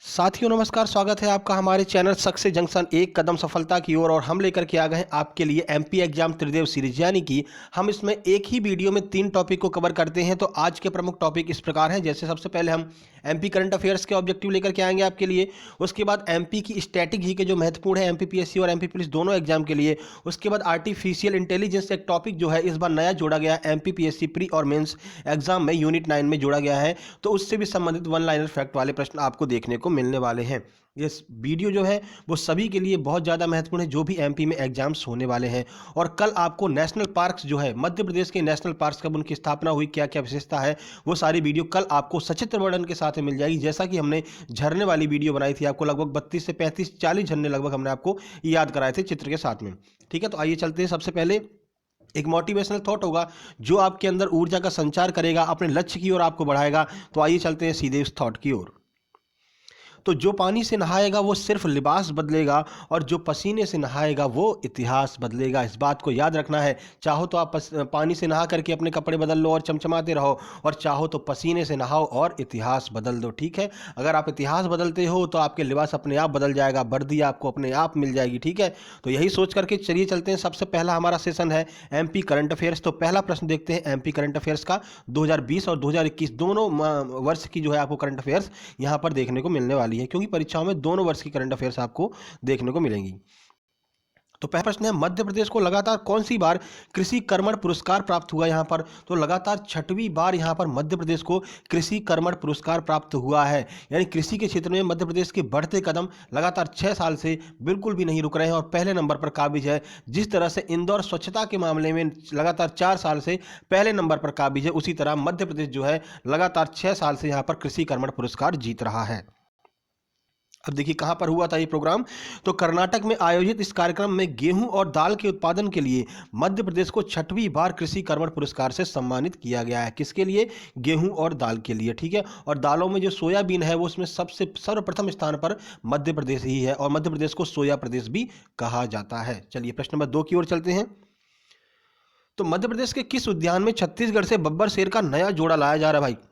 साथियों नमस्कार, स्वागत है आपका हमारे चैनल सक्सेस जंक्शन एक कदम सफलता की ओर। और हम लेकर के आ गए हैं आपके लिए एमपी एग्जाम त्रिदेव सीरीज, यानी कि हम इसमें एक ही वीडियो में 3 टॉपिक को कवर करते हैं। तो आज के प्रमुख टॉपिक इस प्रकार हैं, जैसे सबसे पहले हम एमपी करंट अफेयर्स के ऑब्जेक्टिव लेकर के आएंगे आपके लिए। उसके बाद एमपी की स्टैटिक जी के जो महत्वपूर्ण है एमपीपीएससी और एमपी पुलिस दोनों एग्जाम के लिए। उसके बाद आर्टिफिशियल इंटेलिजेंस एक टॉपिक जो है इस बार नया जोड़ा गया है, एमपीपीएससी प्री और मेंस एग्जाम में यूनिट 9 में जोड़ा गया है। तो उससे भी संबंधित वन लाइनर फैक्ट वाले प्रश्न आपको देखने को मिलने वाले हैं। ये वीडियो जो है वो सभी के लिए बहुत ज़्यादा महत्वपूर्ण है जो भी एमपी में एग्जाम्स होने वाले हैं। और कल आपको नेशनल पार्क्स जो है, मध्य प्रदेश के नेशनल पार्क्स कब उनकी स्थापना हुई, क्या क्या विशेषता है, वो सारी वीडियो कल आपको सचित्र वर्णन के साथ में मिल जाएगी। जैसा कि हमने झरने वाली वीडियो बनाई थी, आपको लगभग 32 से 35 40 झरने लगभग हमने आपको याद कराए थे चित्र के साथ में। ठीक है, तो आइए चलते हैं। सबसे पहले एक मोटिवेशनल थॉट होगा जो आपके अंदर ऊर्जा का संचार करेगा, अपने लक्ष्य की ओर आपको बढ़ाएगा। तो आइए चलते हैं सीधे उस थॉट की ओर। तो जो पानी से नहाएगा वो सिर्फ लिबास बदलेगा, और जो पसीने से नहाएगा वो इतिहास बदलेगा। इस बात को याद रखना है। चाहो तो आप पानी से नहा करके अपने कपड़े बदल लो और चमचमाते रहो, और चाहो तो पसीने से नहाओ और इतिहास बदल दो। ठीक है, अगर आप इतिहास बदलते हो तो आपके लिबास अपने आप बदल जाएगा, वर्दी आपको अपने आप मिल जाएगी। ठीक है, तो यही सोच करके चलिए चलते हैं। सबसे पहला हमारा सेशन है एमपी करंट अफेयर्स। तो पहला प्रश्न देखते हैं एमपी करंट अफेयर्स का। 2020 और 2021 दोनों वर्ष की जो है आपको करंट अफेयर्स यहाँ पर देखने को मिलने वाली है, क्योंकि परीक्षाओं में दोनों वर्ष की करंट अफेयर्स आपको देखने को मिलेंगी। तो पहला प्रश्न है, मध्य प्रदेश को लगातार कौन सी बार कृषि कर्मण पुरस्कार प्राप्त हुआ यहाँ पर? तो लगातार 6वीं बार यहाँ पर मध्य प्रदेश को कृषि कर्मण पुरस्कार प्राप्त हुआ है। यानी कृषि के क्षेत्र में मध्य प्रदेश के बढ़ते कदम लगातार 6 साल से बिल्कुल भी नहीं रुक रहे हैं और पहले नंबर पर काबिज है। जिस तरह से इंदौर स्वच्छता के मामले में लगातार 4 साल से पहले नंबर पर काबिज है, उसी तरह मध्य प्रदेश जो है लगातार 6 साल से यहाँ पर कृषि कर्मण पुरस्कार जीत रहा है। अब देखिए कहां पर हुआ था ये प्रोग्राम। तो कर्नाटक में आयोजित इस कार्यक्रम में गेहूं और दाल के उत्पादन के लिए मध्य प्रदेश को 6वीं बार कृषि कर्मण पुरस्कार से सम्मानित किया गया है। किसके लिए? गेहूं और दाल के लिए। ठीक है, और दालों में जो सोयाबीन है वो उसमें सबसे सर्वप्रथम स्थान पर मध्य प्रदेश ही है, और मध्य प्रदेश को सोया प्रदेश भी कहा जाता है। चलिए प्रश्न नंबर 2 की ओर चलते हैं। तो मध्य प्रदेश के किस उद्यान में छत्तीसगढ़ से बब्बर शेर का नया जोड़ा लाया जा रहा है भाई?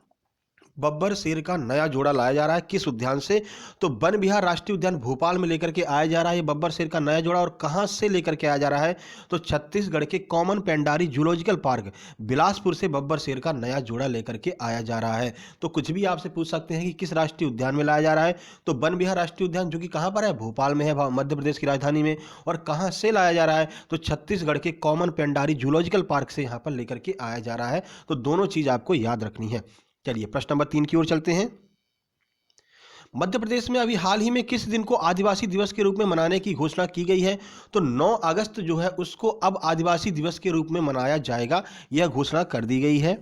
बब्बर शेर का नया जोड़ा लाया जा रहा है, किस उद्यान से? तो वन विहार राष्ट्रीय उद्यान भोपाल में लेकर के आया जा रहा है ये बब्बर शेर का नया जोड़ा। और कहां से लेकर के आया जा रहा है? तो छत्तीसगढ़ के common Pendari zoological park Bilaspur से बब्बर शेर का नया जोड़ा लेकर के आया जा रहा है। तो कुछ भी आपसे पूछ सकते हैं कि किस राष्ट्रीय उद्यान में लाया जा रहा है। तो वन विहार राष्ट्रीय उद्यान जो कि कहां पर है? भोपाल में है, मध्य प्रदेश की राजधानी में। और कहां से लाया जा रहा है? तो छत्तीसगढ़ के कॉमन पेंडारी जूलॉजिकल पार्क से यहां पर लेकर के आया जा रहा है। तो दोनों चीज आपको याद रखनी है। चलिए प्रश्न नंबर 3 की ओर चलते हैं। मध्य प्रदेश में अभी हाल ही में किस दिन को आदिवासी दिवस के रूप में मनाने की घोषणा की गई है? तो 9 अगस्त जो है उसको अब आदिवासी दिवस के रूप में मनाया जाएगा, यह घोषणा कर दी गई है।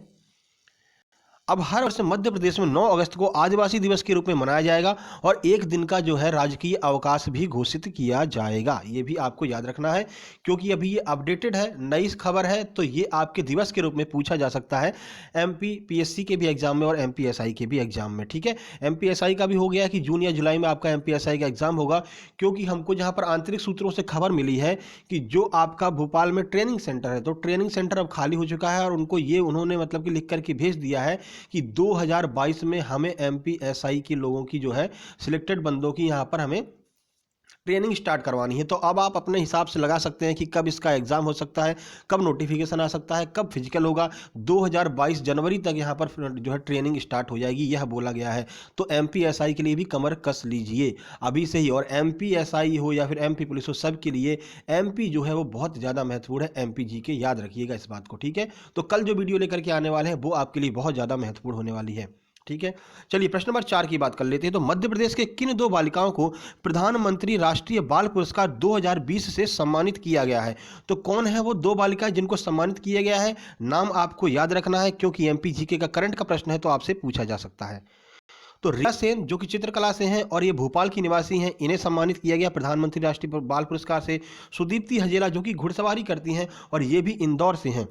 अब हर वर्ष मध्य प्रदेश में 9 अगस्त को आदिवासी दिवस के रूप में मनाया जाएगा, और एक दिन का जो है राजकीय अवकाश भी घोषित किया जाएगा। ये भी आपको याद रखना है, क्योंकि अभी ये अपडेटेड है, नई खबर है, तो ये आपके दिवस के रूप में पूछा जा सकता है एमपी पीएससी के भी एग्जाम में और एमपीएसआई के भी एग्जाम में। ठीक है, एमपीएसआई का भी हो गया है कि जून या जुलाई में आपका एमपीएसआई का एग्जाम होगा, क्योंकि हमको जहाँ पर आंतरिक सूत्रों से खबर मिली है कि जो आपका भोपाल में ट्रेनिंग सेंटर है, तो ट्रेनिंग सेंटर अब खाली हो चुका है, और उनको ये उन्होंने मतलब कि लिख करके भेज दिया है कि 2022 में हमें एमपीएसआई के लोगों की जो है सिलेक्टेड बंदों की यहाँ पर हमें ट्रेनिंग स्टार्ट करवानी है। तो अब आप अपने हिसाब से लगा सकते हैं कि कब इसका एग्जाम हो सकता है, कब नोटिफिकेशन आ सकता है, कब फिजिकल होगा। 2022 जनवरी तक यहाँ पर जो है ट्रेनिंग स्टार्ट हो जाएगी, यह बोला गया है। तो एमपीएसआई के लिए भी कमर कस लीजिए अभी से ही। और एमपीएसआई हो या फिर एमपी पुलिस हो, सब के लिए एमपी जो है वो बहुत ज़्यादा महत्वपूर्ण है। एमपी जी के याद रखिएगा इस बात को। ठीक है, तो कल जो वीडियो लेकर के आने वाले हैं वो आपके लिए बहुत ज़्यादा महत्वपूर्ण होने वाली है। ठीक है, चलिए प्रश्न नंबर 4 की बात कर लेते हैं। तो मध्य प्रदेश के किन 2 बालिकाओं को प्रधानमंत्री राष्ट्रीय बाल पुरस्कार 2020 से सम्मानित किया गया है? तो कौन है वो 2 बालिकाएं जिनको सम्मानित किया गया है? नाम आपको याद रखना है, क्योंकि एमपी जीके का करंट का प्रश्न है तो आपसे पूछा जा सकता है। तो रिया सेन जो कि चित्रकला से हैं और ये भोपाल की निवासी हैं, इन्हें सम्मानित किया गया प्रधानमंत्री राष्ट्रीय बाल पुरस्कार से। सुदीप्ति हजेला जो कि घुड़सवारी करती हैं और ये भी इंदौर से हैं।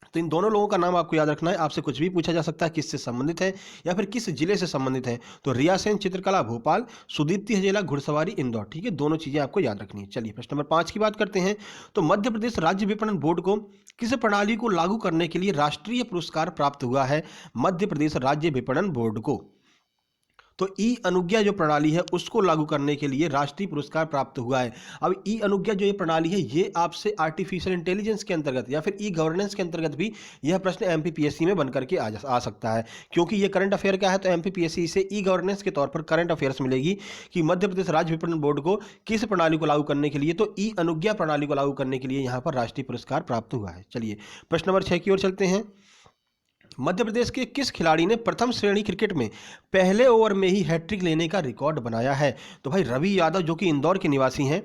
तो इन दोनों लोगों का नाम आपको याद रखना है। आपसे कुछ भी पूछा जा सकता है किससे संबंधित है या फिर किस जिले से संबंधित है। तो रिया सेन चित्रकला भोपाल, सुदीप्ति हजेला घुड़सवारी इंदौर। ठीक है, दोनों चीजें आपको याद रखनी है। चलिए प्रश्न नंबर 5 की बात करते हैं। तो मध्य प्रदेश राज्य विपणन बोर्ड को किस प्रणाली को लागू करने के लिए राष्ट्रीय पुरस्कार प्राप्त हुआ है? मध्य प्रदेश राज्य विपणन बोर्ड को तो ई अनुज्ञा जो प्रणाली है उसको लागू करने के लिए राष्ट्रीय पुरस्कार प्राप्त हुआ है। अब ई अनुज्ञा जो ये प्रणाली है ये आपसे आर्टिफिशियल इंटेलिजेंस के अंतर्गत या फिर ई गवर्नेंस के अंतर्गत भी यह प्रश्न एमपीपीएससी में बनकर के आ सकता है, क्योंकि ये करंट अफेयर क्या है, तो एमपीपीएससी से ई गवर्नेंस के तौर पर करंट अफेयर्स मिलेगी कि मध्य प्रदेश राज्य विपणन बोर्ड को किस प्रणाली को लागू करने के लिए, तो ई अनुज्ञा प्रणाली को लागू करने के लिए यहां पर राष्ट्रीय पुरस्कार प्राप्त हुआ है। चलिए प्रश्न नंबर 6 की ओर चलते हैं। मध्य प्रदेश के किस खिलाड़ी ने प्रथम श्रेणी क्रिकेट में पहले ओवर में ही हैट्रिक लेने का रिकॉर्ड बनाया है? तो भाई रवि यादव, जो कि इंदौर के निवासी हैं।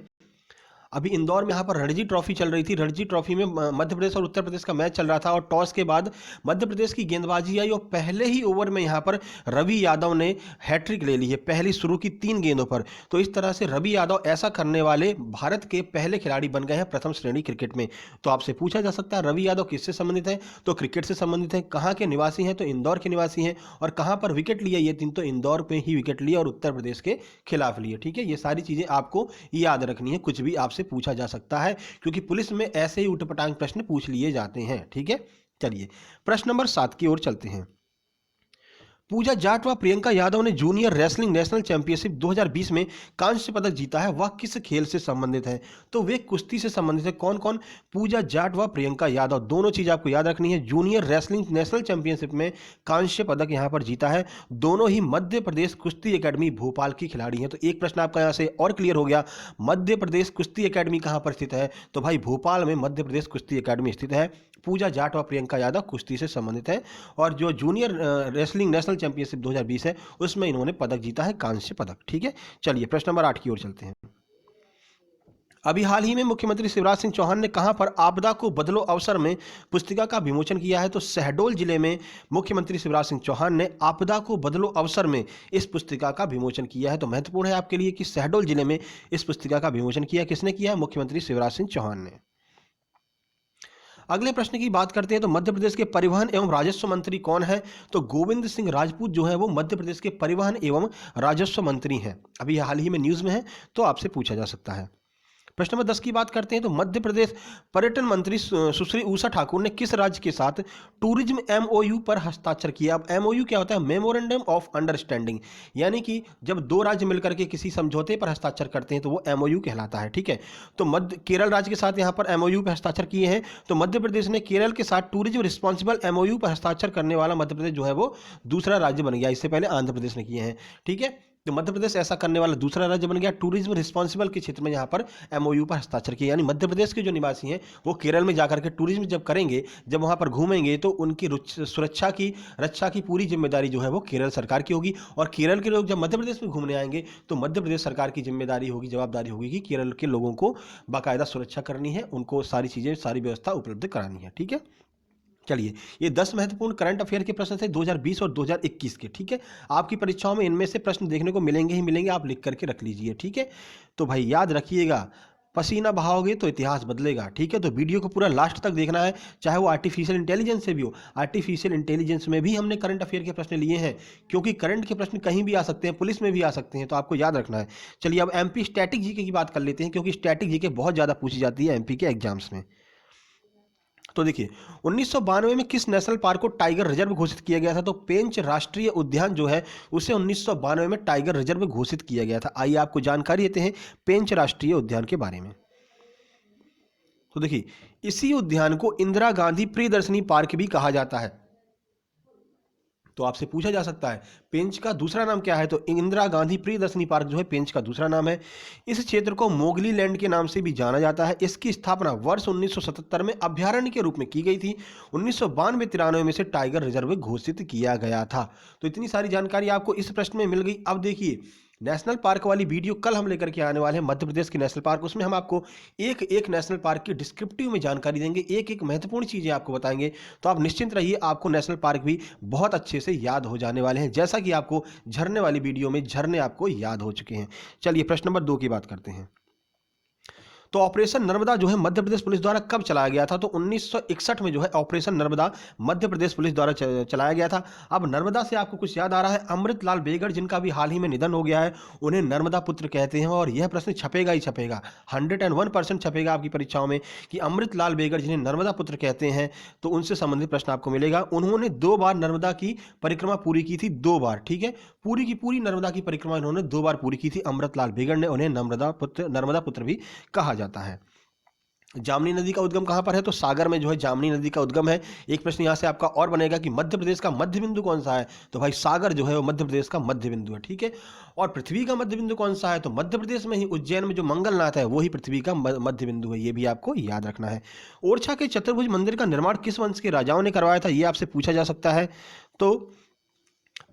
अभी इंदौर में यहाँ पर रणजी ट्रॉफी चल रही थी। रणजी ट्रॉफी में मध्य प्रदेश और उत्तर प्रदेश का मैच चल रहा था और टॉस के बाद मध्य प्रदेश की गेंदबाजी आई और पहले ही ओवर में यहाँ पर रवि यादव ने हैट्रिक ले ली है, पहली शुरू की 3 गेंदों पर। तो इस तरह से रवि यादव ऐसा करने वाले भारत के पहले खिलाड़ी बन गए हैं प्रथम श्रेणी क्रिकेट में। तो आपसे पूछा जा सकता है रवि यादव किससे संबंधित है, तो क्रिकेट से संबंधित है। कहाँ के निवासी हैं, तो इंदौर के निवासी हैं। और कहाँ पर विकेट लिया ये 3, तो इंदौर पे ही विकेट लिया और उत्तर प्रदेश के खिलाफ लिए। ठीक है, ये सारी चीजें आपको याद रखनी है, कुछ भी आपसे पूछा जा सकता है, क्योंकि पुलिस में ऐसे ही उटपटांग प्रश्न पूछ लिए जाते हैं। ठीक है, चलिए प्रश्न नंबर 7 की ओर चलते हैं। पूजा जाट व प्रियंका यादव ने जूनियर रेसलिंग नेशनल चैंपियनशिप 2020 में कांस्य पदक जीता है, वह किस खेल से संबंधित है? तो वे कुश्ती से संबंधित है। कौन कौन? पूजा जाट व प्रियंका यादव, दोनों चीज आपको याद रखनी है। जूनियर रेसलिंग नेशनल चैंपियनशिप में कांस्य पदक यहां पर जीता है। दोनों ही मध्य प्रदेश कुश्ती एकेडमी भोपाल की खिलाड़ी हैं। तो एक प्रश्न आपका यहां से और क्लियर हो गया, मध्य प्रदेश कुश्ती एकेडमी कहां पर स्थित है? तो भाई भोपाल में मध्य प्रदेश कुश्ती एकेडमी स्थित है। पूजा जाट व प्रियंका यादव कुश्ती से संबंधित है और जो जूनियर रेसलिंग नेशनल चैंपियनशिप 2020 है उसमें इन्होंने पदक जीता है, कांस्य पदक। ठीक है, चलिए प्रश्न नंबर 8 की ओर चलते हैं। अभी हाल ही में मुख्यमंत्री शिवराज सिंह चौहान ने कहां पर आपदा को बदलो अवसर में पुस्तिका का विमोचन किया है? तो शहडोल जिले में मुख्यमंत्री शिवराज सिंह चौहान ने आपदा को बदलो अवसर में इस पुस्तिका का विमोचन किया है। तो महत्वपूर्ण है आपके लिए कि शहडोल जिले में इस पुस्तिका का विमोचन किया, किसने किया है? मुख्यमंत्री शिवराज सिंह चौहान ने। अगले प्रश्न की बात करते हैं। तो मध्य प्रदेश के परिवहन एवं राजस्व मंत्री कौन है? तो गोविंद सिंह राजपूत जो है वो मध्य प्रदेश के परिवहन एवं राजस्व मंत्री हैं। अभी हाल ही में न्यूज में है तो आपसे पूछा जा सकता है। प्रश्न नंबर 10 की बात करते हैं। तो मध्य प्रदेश पर्यटन मंत्री सुश्री उषा ठाकुर ने किस राज्य के साथ टूरिज्म एमओयू पर हस्ताक्षर किया? अब एमओयू क्या होता है? मेमोरेंडम ऑफ अंडरस्टैंडिंग, यानी कि जब 2 राज्य मिलकर के किसी समझौते पर हस्ताक्षर करते हैं तो वो एमओयू कहलाता है। ठीक है, तो केरल राज्य के साथ यहाँ पर एमओयू पर हस्ताक्षर किए हैं। तो मध्य प्रदेश ने केरल के साथ टूरिज्म रिस्पॉन्सिबल एमओयू पर हस्ताक्षर करने वाला मध्य प्रदेश जो है वो दूसरा राज्य बन गया। इससे पहले आंध्र प्रदेश ने किए हैं। ठीक है, तो मध्य प्रदेश ऐसा करने वाला दूसरा राज्य बन गया। टूरिज्म रिस्पॉन्सिबल के क्षेत्र में यहाँ पर एमओयू पर हस्ताक्षर किया, यानी मध्य प्रदेश के जो निवासी हैं वो केरल में जाकर के टूरिज्म जब करेंगे, जब वहाँ पर घूमेंगे तो उनकी सुरक्षा की रक्षा की पूरी जिम्मेदारी जो है वो केरल सरकार की होगी। और केरल के लोग जब मध्य प्रदेश में घूमने आएंगे तो मध्य प्रदेश सरकार की जिम्मेदारी होगी, जवाबदारी होगी कि केरल के लोगों को बाकायदा सुरक्षा करनी है, उनको सारी चीज़ें, सारी व्यवस्था उपलब्ध करानी है। ठीक है, चलिए ये 10 महत्वपूर्ण करंट अफेयर के प्रश्न थे 2020 और 2021 के। ठीक है, आपकी परीक्षाओं में इनमें से प्रश्न देखने को मिलेंगे ही मिलेंगे, आप लिख करके रख लीजिए। ठीक है, तो भाई याद रखिएगा, पसीना बहाओगे तो इतिहास बदलेगा। ठीक है, तो वीडियो को पूरा लास्ट तक देखना है, चाहे वो आर्टिफिशियल इंटेलिजेंस से भी हो। आर्टिफिशियल इंटेलिजेंस में भी हमने करंट अफेयर के प्रश्न लिए हैं, क्योंकि करंट के प्रश्न कहीं भी आ सकते हैं, पुलिस में भी आ सकते हैं, तो आपको याद रखना है। चलिए अब एमपी स्टैटिक जीके की बात कर लेते हैं, क्योंकि स्टैटिक जीके बहुत ज़्यादा पूछी जाती है एमपी के एग्जाम्स में। तो देखिए 1992 में किस नेशनल पार्क को टाइगर रिजर्व घोषित किया गया था? तो पेंच राष्ट्रीय उद्यान जो है उसे 1992 में टाइगर रिजर्व घोषित किया गया था। आइए आपको जानकारी देते हैं पेंच राष्ट्रीय उद्यान के बारे में। तो देखिए इसी उद्यान को इंदिरा गांधी प्रियदर्शनी पार्क भी कहा जाता है। तो आपसे पूछा जा सकता है पेंच का दूसरा नाम क्या है? तो इंदिरा गांधी प्रियदर्शनी पार्क जो है पेंच का दूसरा नाम है। इस क्षेत्र को मोगली लैंड के नाम से भी जाना जाता है। इसकी स्थापना वर्ष 1977 में अभ्यारण्य के रूप में की गई थी। 1992-93 में से टाइगर रिजर्व घोषित किया गया था। तो इतनी सारी जानकारी आपको इस प्रश्न में मिल गई। अब देखिए नेशनल पार्क वाली वीडियो कल हम लेकर के आने वाले हैं, मध्य प्रदेश के नेशनल पार्क। उसमें हम आपको एक एक नेशनल पार्क की डिस्क्रिप्टिव में जानकारी देंगे, एक एक महत्वपूर्ण चीज़ें आपको बताएंगे। तो आप निश्चिंत रहिए, आपको नेशनल पार्क भी बहुत अच्छे से याद हो जाने वाले हैं, जैसा कि आपको झरने वाली वीडियो में झरने आपको याद हो चुके हैं। चलिए प्रश्न नंबर 2 की बात करते हैं। तो ऑपरेशन नर्मदा जो है मध्य प्रदेश पुलिस द्वारा कब चलाया गया था? तो 1961 में जो है ऑपरेशन नर्मदा मध्य प्रदेश पुलिस द्वारा चलाया गया था। अब नर्मदा से आपको कुछ याद आ रहा है? अमृतलाल बेगड़ जिनका भी हाल ही में निधन हो गया है, उन्हें नर्मदा पुत्र कहते हैं। और यह प्रश्न छपेगा ही छपेगा, 101% छपेगा आपकी परीक्षाओं में कि अमृतलाल बेगड़ जिन्हें नर्मदा पुत्र कहते हैं, तो उनसे संबंधित प्रश्न आपको मिलेगा। उन्होंने 2 बार नर्मदा की परिक्रमा पूरी की थी, 2 बार। ठीक है, पूरी की पूरी नर्मदा की परिक्रमा इन्होंने 2 बार पूरी की थी। अमृतलाल बिगड़ ने उन्हें नर्मदा पुत्र भी कहा जाता है। जामनी नदी का उद्गम कहाँ पर है? तो सागर में जो है जामनी नदी का उद्गम है। एक प्रश्न यहाँ से आपका और बनेगा कि मध्य प्रदेश का मध्य बिंदु कौन सा है? तो भाई सागर जो है वो मध्य प्रदेश का मध्य बिंदु है, ठीक है। और पृथ्वी का मध्य बिंदु कौन सा है? तो मध्य प्रदेश में ही उज्जैन में जो मंगलनाथ है वो ही पृथ्वी का मध्य बिंदु है, ये भी आपको याद रखना है। ओरछा के चतुर्भुज मंदिर का निर्माण किस वंश के राजाओं ने करवाया था? ये आपसे पूछा जा सकता है। तो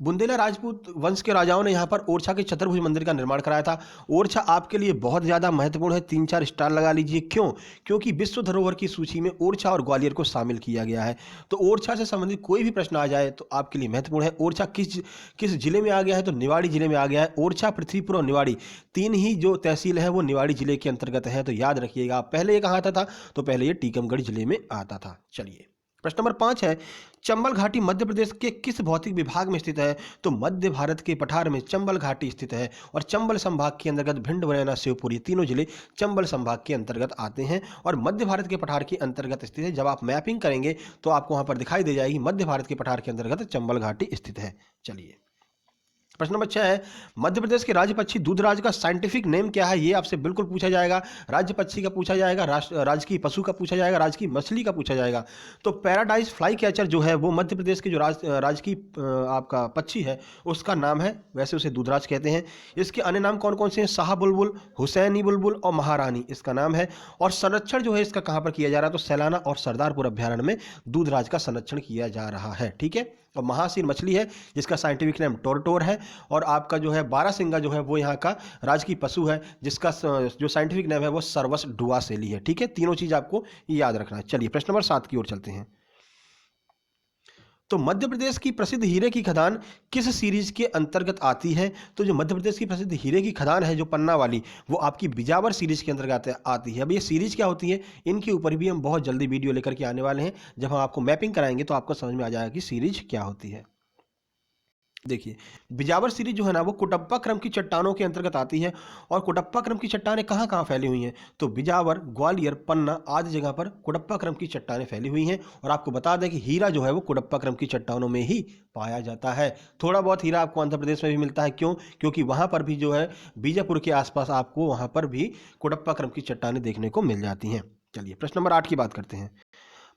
बुंदेला राजपूत वंश के राजाओं ने यहाँ पर ओरछा के चतुर्भुज मंदिर का निर्माण कराया था। ओरछा आपके लिए बहुत ज़्यादा महत्वपूर्ण है, 3-4 स्टार लगा लीजिए। क्यों? क्योंकि विश्व धरोहर की सूची में ओरछा और ग्वालियर को शामिल किया गया है। तो ओरछा से संबंधित कोई भी प्रश्न आ जाए तो आपके लिए महत्वपूर्ण है। ओरछा किस जिले में आ गया है? तो निवाड़ी जिले में आ गया है। ओरछा, पृथ्वीपुर और निवाड़ी 3 ही जो तहसील है वो निवाड़ी जिले के अंतर्गत है, तो याद रखिएगा। पहले ये कहाँ आता था? तो पहले ये टीकमगढ़ जिले में आता था। चलिए प्रश्न नंबर 5 है, चंबल घाटी मध्य प्रदेश के किस भौतिक विभाग में स्थित है? तो मध्य भारत के पठार में चंबल घाटी स्थित है और चंबल संभाग के अंतर्गत भिंड, मुरैना, शिवपुर ये तीनों जिले चंबल संभाग के अंतर्गत आते हैं और मध्य भारत के पठार के अंतर्गत स्थित है। जब आप मैपिंग करेंगे तो आपको वहां पर दिखाई दे जाएगी मध्य भारत के पठार के अंतर्गत चंबल घाटी स्थित है। चलिए प्रश्न नंबर 6 है, मध्य प्रदेश के राज्य पक्षी दूधराज का साइंटिफिक नेम क्या है? ये आपसे बिल्कुल पूछा जाएगा। राज्य पक्षी का पूछा जाएगा, राजकीय पशु का पूछा जाएगा, राजकीय मछली का पूछा जाएगा। तो पैराडाइज फ्लाई कैचर जो है वो मध्य प्रदेश के जो राजकीय आपका पक्षी है उसका नाम है, वैसे उसे दूधराज कहते हैं। इसके अन्य नाम कौन कौन से हैं? शाह बुलबुल, हुसैनी बुलबुल और महारानी इसका नाम है। और संरक्षण जो है इसका कहाँ पर किया जा रहा है? तो सैलाना और सरदारपुर अभ्यारण्य में दूधराज का संरक्षण किया जा रहा है, ठीक है। और महासीर मछली है जिसका साइंटिफिक नेम टोरटोर है। और आपका जो है बारहसिंगा जो है वो यहाँ का राजकीय पशु है जिसका जो साइंटिफिक नेम है वो सर्वस डुआसेली है, ठीक है। तीनों चीज आपको याद रखना है। चलिए प्रश्न नंबर 7 की ओर चलते हैं। तो मध्य प्रदेश की प्रसिद्ध हीरे की खदान किस सीरीज के अंतर्गत आती है? तो जो मध्य प्रदेश की प्रसिद्ध हीरे की खदान है जो पन्ना वाली, वो आपकी बिजावर सीरीज के अंतर्गत आती है। अब ये सीरीज क्या होती है, इनके ऊपर भी हम बहुत जल्दी वीडियो लेकर के आने वाले हैं। जब हम आपको मैपिंग कराएंगे तो आपको समझ में आ जाएगा कि सीरीज क्या होती है। देखिए बिजावर सीरीज जो है ना वो कुटप्पा क्रम की चट्टानों के अंतर्गत आती है। और कुटप्पा क्रम की चट्टानें कहाँ कहाँ फैली हुई हैं? तो बिजावर, ग्वालियर, पन्ना आदि जगह पर कुटप्पा क्रम की चट्टानें फैली हुई हैं। और आपको बता दें कि हीरा जो है वो कुटप्पा क्रम की चट्टानों में ही पाया जाता है। थोड़ा बहुत हीरा आपको आंध्र प्रदेश में भी मिलता है। क्यों? क्योंकि वहां पर भी जो है बीजापुर के आसपास आपको वहां पर भी कुटप्पा क्रम की चट्टानें देखने को मिल जाती हैं। चलिए प्रश्न नंबर 8 की बात करते हैं।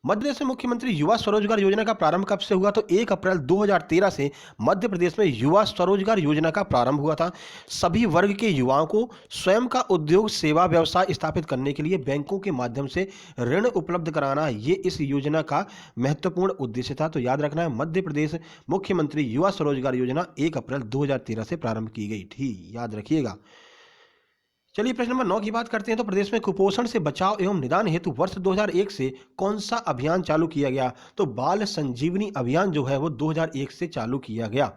मध्य प्रदेश में मुख्यमंत्री युवा स्वरोजगार योजना का प्रारंभ कब से हुआ? तो 1 अप्रैल 2013 से मध्य प्रदेश में युवा स्वरोजगार योजना का प्रारंभ हुआ था। सभी वर्ग के युवाओं को स्वयं का उद्योग, सेवा, व्यवसाय स्थापित करने के लिए बैंकों के माध्यम से ऋण उपलब्ध कराना, ये इस योजना का महत्वपूर्ण उद्देश्य था। तो याद रखना है मध्य प्रदेश मुख्यमंत्री युवा स्वरोजगार योजना 1 अप्रैल 2013 से प्रारंभ की गई थी, याद रखिएगा। चलिए प्रश्न नंबर 9 की बात करते हैं। तो प्रदेश में कुपोषण से बचाव एवं निदान हेतु वर्ष 2001 से कौन सा अभियान चालू किया गया? तो बाल संजीवनी अभियान जो है वो 2001 से चालू किया गया।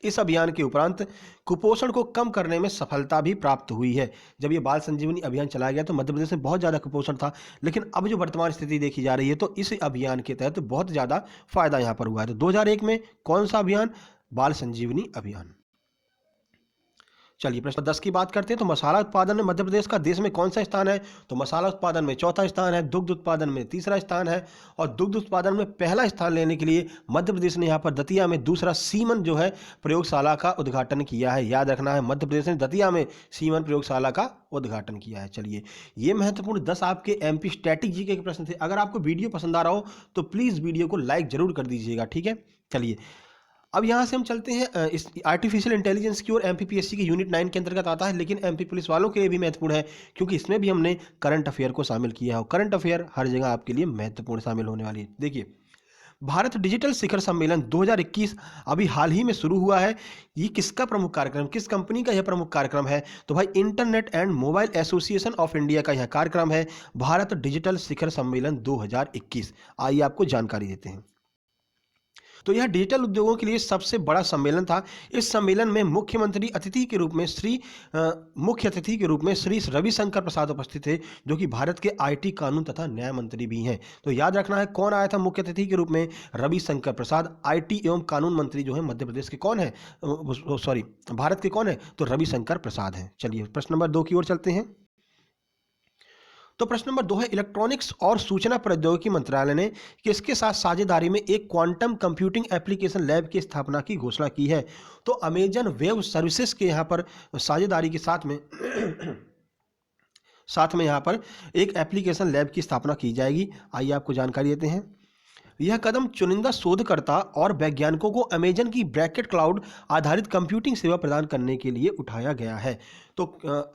इस अभियान के उपरांत कुपोषण को कम करने में सफलता भी प्राप्त हुई है। जब ये बाल संजीवनी अभियान चलाया गया तो मध्य प्रदेश में बहुत ज़्यादा कुपोषण था, लेकिन अब जो वर्तमान स्थिति देखी जा रही है तो इस अभियान के तहत बहुत ज़्यादा फायदा यहाँ पर हुआ है। तो 2001 में कौन सा अभियान? बाल संजीवनी अभियान। चलिए प्रश्न 10 की बात करते हैं। तो मसाला उत्पादन में मध्य प्रदेश का देश में कौन सा स्थान है? तो मसाला उत्पादन में चौथा स्थान है, दुग्ध उत्पादन में तीसरा स्थान है और दुग्ध उत्पादन में पहला स्थान लेने के लिए मध्य प्रदेश ने यहाँ पर दतिया में दूसरा सीमन जो है प्रयोगशाला का उद्घाटन किया है। याद रखना है मध्य प्रदेश ने दतिया में सीमन प्रयोगशाला का उद्घाटन किया है। चलिए ये महत्वपूर्ण 10 आपके एमपी स्टैटिक जीके के प्रश्न थे। अगर आपको वीडियो पसंद आ रहा हो तो प्लीज़ वीडियो को लाइक जरूर कर दीजिएगा, ठीक है। चलिए अब यहाँ से हम चलते हैं इस आर्टिफिशियल इंटेलिजेंस की और एमपीपीएससी की यूनिट 9 के अंतर्गत आता है, लेकिन एमपी पुलिस वालों के लिए भी महत्वपूर्ण है क्योंकि इसमें भी हमने करंट अफेयर को शामिल किया है। करंट अफेयर हर जगह आपके लिए महत्वपूर्ण शामिल होने वाली है। देखिए भारत डिजिटल शिखर सम्मेलन 2021 अभी हाल ही में शुरू हुआ है। ये किसका प्रमुख कार्यक्रम, किस कंपनी का यह प्रमुख कार्यक्रम है? तो भाई internet and mobile association of India का यह कार्यक्रम है, भारत डिजिटल शिखर सम्मेलन 2021। आइए आपको जानकारी देते हैं। तो यह डिजिटल उद्योगों के लिए सबसे बड़ा सम्मेलन था। इस सम्मेलन में मुख्य अतिथि के रूप में श्री रविशंकर प्रसाद उपस्थित थे, जो कि भारत के आईटी, कानून तथा न्याय मंत्री भी हैं। तो याद रखना है कौन आया था मुख्य अतिथि के रूप में? रविशंकर प्रसाद। आईटी एवं कानून मंत्री जो है मध्य प्रदेश के कौन है, सॉरी भारत के कौन है? तो रविशंकर प्रसाद हैं। चलिए प्रश्न नंबर 2 की ओर चलते हैं। तो प्रश्न नंबर 2 है, इलेक्ट्रॉनिक्स और सूचना प्रौद्योगिकी मंत्रालय ने किसके साथ साझेदारी में एक क्वांटम कंप्यूटिंग एप्लीकेशन लैब की स्थापना की घोषणा की है? तो अमेजन वेब सर्विसेज के यहाँ पर साझेदारी के साथ में यहाँ पर एक एप्लीकेशन लैब की स्थापना की जाएगी। आइए आपको जानकारी देते हैं। यह कदम चुनिंदा शोधकर्ता और वैज्ञानिकों को अमेजन की ब्रैकेट क्लाउड आधारित कंप्यूटिंग सेवा प्रदान करने के लिए उठाया गया है। तो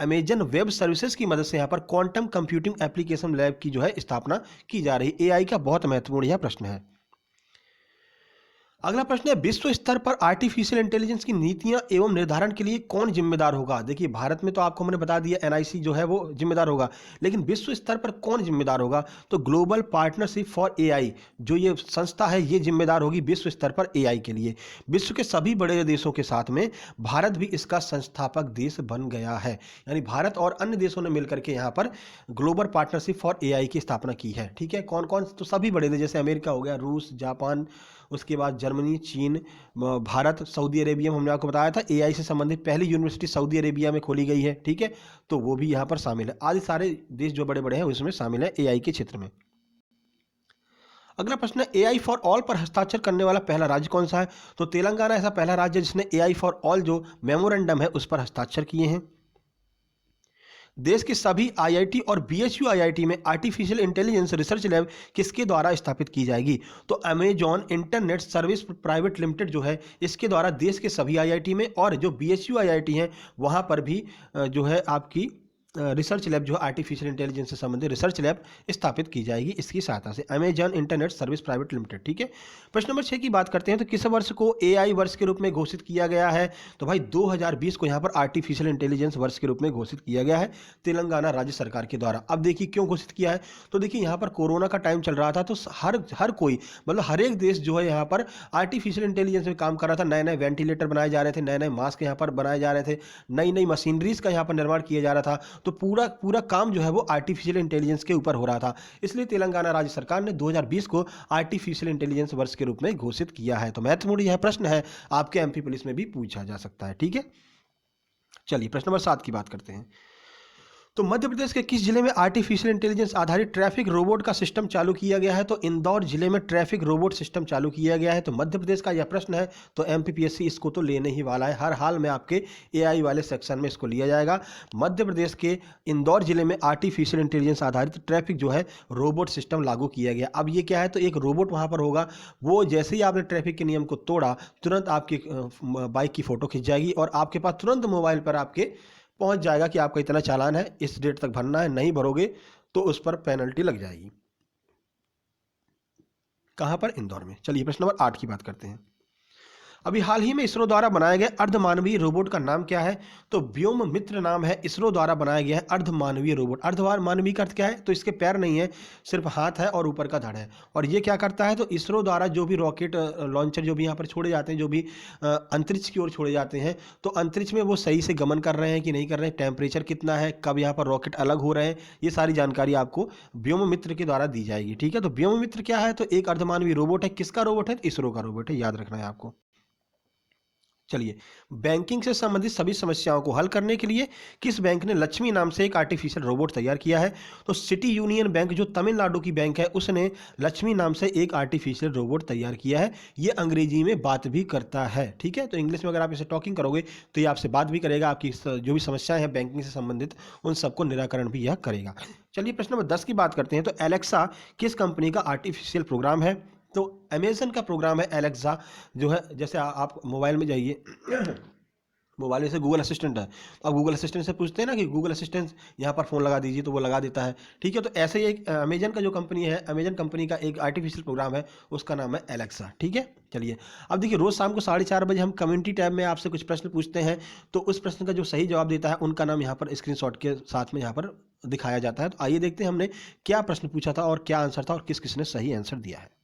अमेजन वेब सर्विसेज की मदद से यहाँ पर क्वांटम कंप्यूटिंग एप्लीकेशन लैब की जो है स्थापना की जा रही है। एआई का बहुत महत्वपूर्ण यह प्रश्न है। अगला प्रश्न है, विश्व स्तर पर आर्टिफिशियल इंटेलिजेंस की नीतियां एवं निर्धारण के लिए कौन जिम्मेदार होगा? देखिए, भारत में तो आपको मैंने बता दिया एनआईसी जो है वो जिम्मेदार होगा, लेकिन विश्व स्तर पर कौन जिम्मेदार होगा? तो ग्लोबल पार्टनरशिप फॉर एआई जो ये संस्था है ये जिम्मेदार होगी विश्व स्तर पर एआई के लिए। विश्व के सभी बड़े देशों के साथ में भारत भी इसका संस्थापक देश बन गया है, यानी भारत और अन्य देशों ने मिलकर के यहाँ पर ग्लोबल पार्टनरशिप फॉर एआई की स्थापना की है। ठीक है, कौन कौन? तो सभी बड़े देश, जैसे अमेरिका हो गया, रूस, जापान, उसके बाद जर्मनी, चीन, भारत, सऊदी अरेबिया में हमने आपको बताया था एआई से संबंधित पहली यूनिवर्सिटी सऊदी अरेबिया में खोली गई है। ठीक है, तो वो भी यहाँ पर शामिल है। आदि सारे देश जो बड़े बड़े हैं उसमें शामिल है एआई के क्षेत्र में। अगला प्रश्न है, एआई फॉर ऑल पर हस्ताक्षर करने वाला पहला राज्य कौन सा है? तो तेलंगाना ऐसा पहला राज्य है जिसने एआई फॉर ऑल जो मेमोरेंडम है उस पर हस्ताक्षर किए हैं। देश के सभी आईआईटी और बीएचयू आईआईटी में आर्टिफिशियल इंटेलिजेंस रिसर्च लैब किसके द्वारा स्थापित की जाएगी? तो Amazon internet service private limited जो है इसके द्वारा देश के सभी आईआईटी में और जो बीएचयू आईआईटी हैं वहां पर भी जो है आपकी रिसर्च लैब जो आर्टिफिशियल इंटेलिजेंस से संबंधित रिसर्च लैब स्थापित की जाएगी इसकी सहायता से, Amazon internet service private limited. ठीक है, प्रश्न नंबर 6 की बात करते हैं। तो किस वर्ष को एआई वर्ष के रूप में घोषित किया गया है? तो भाई 2020 को यहाँ पर आर्टिफिशियल इंटेलिजेंस वर्ष के रूप में घोषित किया गया है तेलंगाना राज्य सरकार के द्वारा। अब देखिए क्यों घोषित किया है? तो देखिए यहाँ पर कोरोना का टाइम चल रहा था, तो हर कोई मतलब हर एक देश जो है यहाँ पर आर्टिफिशियल इंटेलिजेंस में काम कर रहा था। नए नए वेंटिलेटर बनाए जा रहे थे, नए नए मास्क यहाँ पर बनाए जा रहे थे, नई नई मशीनरीज का यहाँ पर निर्माण किया जा रहा था। तो पूरा काम जो है वो आर्टिफिशियल इंटेलिजेंस के ऊपर हो रहा था, इसलिए तेलंगाना राज्य सरकार ने 2020 को आर्टिफिशियल इंटेलिजेंस वर्ष के रूप में घोषित किया है। तो महत्वपूर्ण यह प्रश्न है, आपके एमपी पुलिस में भी पूछा जा सकता है। ठीक है, चलिए प्रश्न नंबर 7 की बात करते हैं। तो मध्य प्रदेश के किस जिले में आर्टिफिशियल इंटेलिजेंस आधारित ट्रैफिक रोबोट का सिस्टम चालू किया गया है? तो इंदौर जिले में ट्रैफिक रोबोट सिस्टम चालू किया गया है। तो मध्य प्रदेश का यह प्रश्न है, तो एमपीपीएससी इसको तो लेने ही वाला है, हर हाल में आपके एआई वाले सेक्शन में इसको लिया जाएगा। मध्य प्रदेश के इंदौर जिले में आर्टिफिशियल इंटेलिजेंस आधारित ट्रैफिक जो है रोबोट सिस्टम लागू किया गया। अब ये क्या है? तो एक रोबोट वहाँ पर होगा, वो जैसे ही आपने ट्रैफिक के नियम को तोड़ा तुरंत आपकी बाइक की फोटो खिंच जाएगी और आपके पास तुरंत मोबाइल पर आपके पहुंच जाएगा कि आपका इतना चालान है, इस डेट तक भरना है, नहीं भरोगे तो उस पर पेनल्टी लग जाएगी। कहां पर? इंदौर में। चलिए प्रश्न नंबर 8 की बात करते हैं। अभी हाल ही में इसरो द्वारा बनाया गया अर्धमानवीय रोबोट का नाम क्या है? तो व्योम मित्र नाम है, इसरो द्वारा बनाया गया है अर्धमानवीय रोबोट। अर्धमानवीय का अर्थ क्या है? तो इसके पैर नहीं है, सिर्फ हाथ है और ऊपर का धड़ है। और ये क्या करता है? तो इसरो द्वारा जो भी रॉकेट लॉन्चर जो भी यहाँ पर छोड़े जाते हैं, जो भी अंतरिक्ष की ओर छोड़े जाते हैं, तो अंतरिक्ष में वो सही से गमन कर रहे हैं कि नहीं कर रहे हैं, टेम्परेचर कितना है, कब यहाँ पर रॉकेट अलग हो रहे हैं, ये सारी जानकारी आपको व्योम मित्र के द्वारा दी जाएगी। ठीक है, तो व्योम मित्र क्या है? तो एक अर्धमानवीय रोबोट है। किसका रोबोट है? इसरो का रोबोट है, याद रखना है आपको। चलिए, बैंकिंग से संबंधित सभी समस्याओं को हल करने के लिए किस बैंक ने लक्ष्मी नाम से एक आर्टिफिशियल रोबोट तैयार किया है? तो सिटी यूनियन बैंक जो तमिलनाडु की बैंक है उसने लक्ष्मी नाम से एक आर्टिफिशियल रोबोट तैयार किया है। ये अंग्रेजी में बात भी करता है। ठीक है, तो इंग्लिश में अगर आप इसे टॉकिंग करोगे तो ये आपसे बात भी करेगा, आपकी जो भी समस्याएं हैं बैंकिंग से संबंधित उन सबको निराकरण भी यह करेगा। चलिए प्रश्न नंबर 10 की बात करते हैं। तो एलेक्सा किस कंपनी का आर्टिफिशियल प्रोग्राम है? तो अमेजन का प्रोग्राम है एलेक्सा, जो है जैसे आप मोबाइल में जाइए मोबाइल में से गूगल असिस्टेंट है, तो आप गूगल असिस्टेंट से पूछते हैं ना कि गूगल असिस्टेंट यहाँ पर फ़ोन लगा दीजिए, तो वो लगा देता है। ठीक है, तो ऐसे ही एक अमेजन का जो कंपनी है, अमेजन कंपनी का एक आर्टिफिशियल प्रोग्राम है, उसका नाम है एलेक्सा। ठीक है, चलिए अब देखिए, रोज़ शाम को 4:30 बजे हम कम्युनिटी टैब में आपसे कुछ प्रश्न पूछते हैं, तो उस प्रश्न का जो सही जवाब देता है उनका नाम यहाँ पर स्क्रीनशॉट के साथ में यहाँ पर दिखाया जाता है। तो आइए देखते हैं हमने क्या प्रश्न पूछा था और क्या आंसर था और किस किसने सही आंसर दिया है।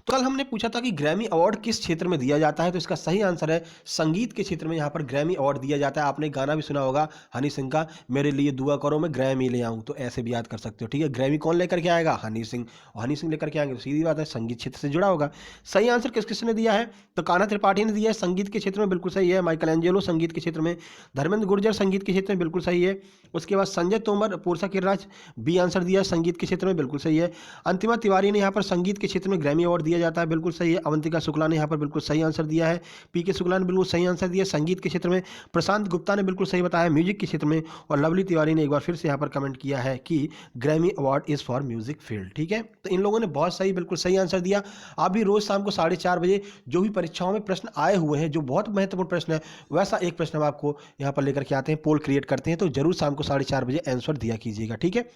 तो कल हमने पूछा था कि ग्रैमी अवार्ड किस क्षेत्र में दिया जाता है, तो इसका सही आंसर है संगीत के क्षेत्र में यहाँ पर ग्रैमी अवार्ड दिया जाता है। आपने गाना भी सुना होगा हनी सिंह का, मेरे लिए दुआ करो मैं ग्रैमी ले आऊँ, तो ऐसे भी याद कर सकते हो। ठीक है, ग्रैमी कौन लेकर के आएगा? हनी सिंह, और हनी सिंह लेकर के आएंगे तो सीधी बात है संगीत क्षेत्र से जुड़ा होगा। सही आंसर किस किसने दिया है? तो कान्हा त्रिपाठी ने दिया है संगीत के क्षेत्र में, बिल्कुल सही है। माइकल एंजेलो संगीत के क्षेत्र में, धर्मेंद्र गुर्जर संगीत के क्षेत्र में, बिल्कुल सही है। उसके बाद संजय तोमर पोरसा किरराज बी आंसर दिया है संगीत के क्षेत्र में, बिल्कुल सही है। अंतिमा तिवारी ने यहाँ पर संगीत के क्षेत्र में ग्रैमी अवार्ड दिया जाता है, बिल्कुल सही है। अवंतिका शुक्ला ने यहाँ पर बिल्कुल सही आंसर दिया है। पीके शुक्ला ने बिल्कुल सही आंसर दिया संगीत के क्षेत्र में। प्रशांत गुप्ता ने बिल्कुल सही बताया म्यूजिक के क्षेत्र में। और लवली तिवारी ने एक बार फिर से यहाँ पर कमेंट किया है कि Grammy award is for music field. ठीक है, तो इन लोगों ने बहुत सही, बिल्कुल सही आंसर दिया। आप भी रोज शाम को 4:30 बजे जो भी परीक्षाओं में प्रश्न आए हुए हैं, जो बहुत महत्वपूर्ण प्रश्न है, वैसा एक प्रश्न हम आपको यहाँ पर लेकर के आते हैं, पोल क्रिएट करते हैं, तो जरूर शाम को 4:30 बजे आंसर दिया कीजिएगा। ठीक है,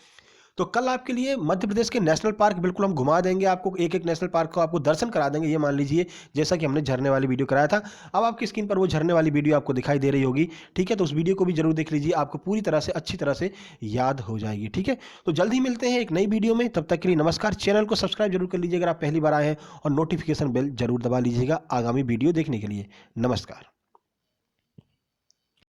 तो कल आपके लिए मध्य प्रदेश के नेशनल पार्क बिल्कुल हम घुमा देंगे आपको, एक एक नेशनल पार्क को आपको दर्शन करा देंगे। ये मान लीजिए जैसा कि हमने झरने वाली वीडियो कराया था, अब आपकी स्क्रीन पर वो झरने वाली वीडियो आपको दिखाई दे रही होगी। ठीक है, तो उस वीडियो को भी जरूर देख लीजिए, आपको पूरी तरह से अच्छी तरह से याद हो जाएगी। ठीक है, तो जल्द ही मिलते हैं एक नई वीडियो में, तब तक के लिए नमस्कार। चैनल को सब्सक्राइब जरूर कर लीजिए अगर आप पहली बार आए हैं, और नोटिफिकेशन बेल जरूर दबा लीजिएगा आगामी वीडियो देखने के लिए। नमस्कार।